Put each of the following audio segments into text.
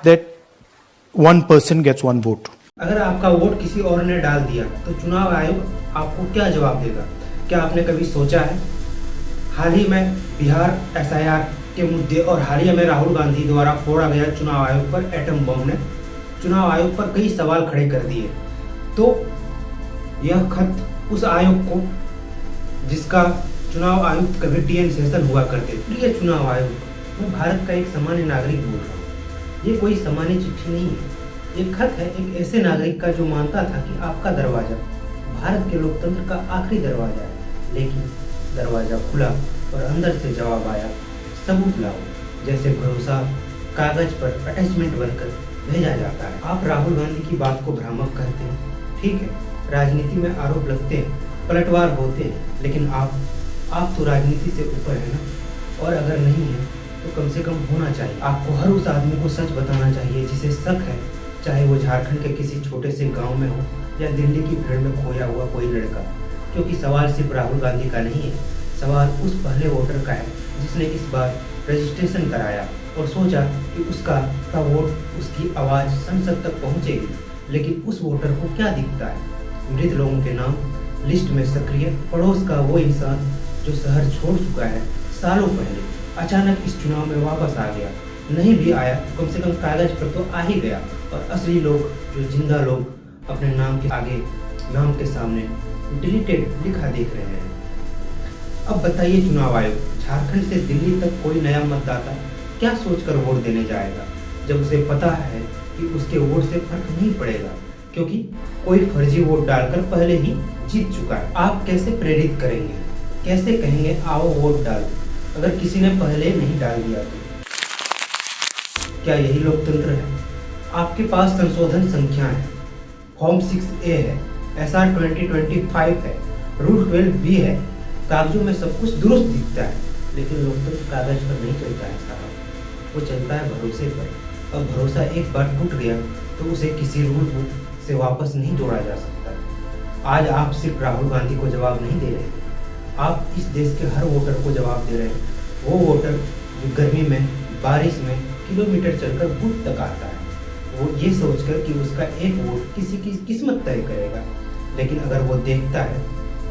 fact that one person gets one vote. अगर आपका vote किसी और ने डाल दिया तो चुनाव आयोग आपको क्या जवाब देगा? क्या आपने कभी सोचा है? हाल ही में बिहार एसआईआर के मुद्दे और हालिया में राहुल गांधी द्वारा फोड़ा गया चुनाव आयोग पर एटम बम ने चुनाव आयोग पर कई सवाल खड़े कर दिए। तो यह खत उस आयोग को जिसका चुनाव आयुक्त कभी टीएन सेशन हुआ करते थे। प्रिय चुनाव आयोग, मैं भारत का एक सामान्य नागरिक बोल रहा हूँ। ये कोई सामान्य चिट्ठी नहीं है, ये खत है एक ऐसे नागरिक का जो मानता था कि आपका दरवाजा भारत के लोकतंत्र का आखिरी दरवाजा है, लेकिन दरवाजा खुला और अंदर से जवाब आया, सबूत लाओ। जैसे भरोसा कागज पर अटैचमेंट बनकर भेजा जाता है। आप राहुल गांधी की बात को भ्रामक कहते हैं, ठीक है, राजनीति में आरोप लगते हैं, पलटवार होते हैं, लेकिन आप तो राजनीति से ऊपर है ना। और अगर नहीं है तो कम से कम होना चाहिए। आपको हर उस आदमी को सच बताना चाहिए जिसे शक है, चाहे वो झारखंड के किसी छोटे से गांव में हो या दिल्ली की भीड़ में खोया हुआ कोई लड़का। क्योंकि सवाल सिर्फ राहुल गांधी का नहीं है, सवाल उस पहले वोटर का है जिसने इस बार रजिस्ट्रेशन कराया और सोचा कि उसका वोट, उसकी आवाज़ संसद तक पहुंचेगी। लेकिन उस वोटर को क्या दिखता है? मृत लोगों के नाम लिस्ट में सक्रिय, पड़ोस का वो इंसान जो शहर छोड़ चुका है सालों पहले, अचानक इस चुनाव में वापस आ गया। नहीं भी आया तो कम से कम कागज पर तो आ ही गया। और असली लोग, जो जिंदा लोग अपने नाम के आगे, नाम के सामने डिलीटेड लिखा देख रहे हैं। अब बताइए चुनाव आयोग, झारखंड से दिल्ली तक कोई नया मतदाता क्या सोचकर वोट देने जाएगा, जब उसे पता है कि उसके वोट से फर्क नहीं पड़ेगा, क्योंकि कोई फर्जी वोट डालकर पहले ही जीत चुका है। आप कैसे प्रेरित करेंगे? कैसे कहेंगे आओ वोट डालो, अगर किसी ने पहले नहीं डाल दिया तो? क्या यही लोकतंत्र है? आपके पास संशोधन संख्या है, फॉर्म 6A है, SR 2025 है, रूल 12B है, कागजों में सब कुछ दुरुस्त दिखता है, लेकिन लोकतंत्र कागज पर नहीं चलता है साहब, वो चलता है भरोसे पर। अब भरोसा एक बार टूट गया तो उसे किसी रूल बुक से वापस नहीं जोड़ा जा सकता। आज आप सिर्फ राहुल गांधी को जवाब नहीं दे रहे, आप इस देश के हर वोटर को जवाब दे रहे हैं। वो वोटर जो गर्मी में, बारिश में किलोमीटर चलकर बूथ तक आता है, वो ये सोचकर कि उसका एक वोट किसी की किस्मत तय करेगा। लेकिन अगर वो देखता है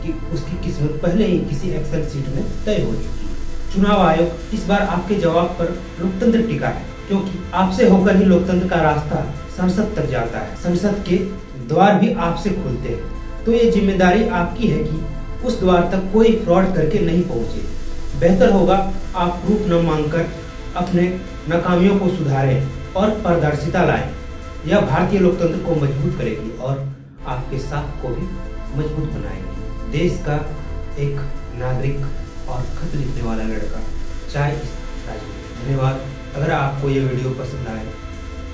कि उसकी किस्मत पहले ही किसी एक्सेल सीट में तय हो चुकी है। चुनाव आयोग, इस बार आपके जवाब पर लोकतंत्र टिका है, क्योंकि आपसे होकर ही लोकतंत्र का रास्ता संसद तक जाता है, संसद के द्वार भी आपसे खुलते हैं। तो ये जिम्मेदारी आपकी है कि उस द्वार तक कोई फ्रॉड करके नहीं पहुंचे। बेहतर होगा आप प्रूफ न मांगकर अपने नाकामियों को सुधारें और पारदर्शिता लाएं। यह भारतीय लोकतंत्र को मजबूत करेगी और आपके साख को भी मजबूत बनाएगी। देश का एक नागरिक और खत लिखने वाला लड़का, चाय इस राजनीति। धन्यवाद। अगर आपको ये वीडियो पसंद आए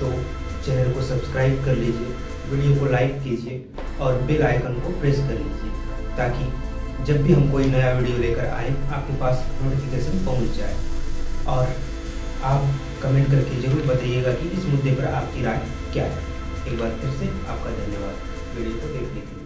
तो चैनल को सब्सक्राइब कर लीजिए, वीडियो को लाइक कीजिए और बेल आइकन को प्रेस कर लीजिए, ताकि जब भी हम कोई नया वीडियो लेकर आए आपके पास नोटिफिकेशन पहुंच जाए। और आप कमेंट करके जरूर बताइएगा कि इस मुद्दे पर आपकी राय क्या है। एक बार फिर से आपका धन्यवाद वीडियो को देखने के लिए।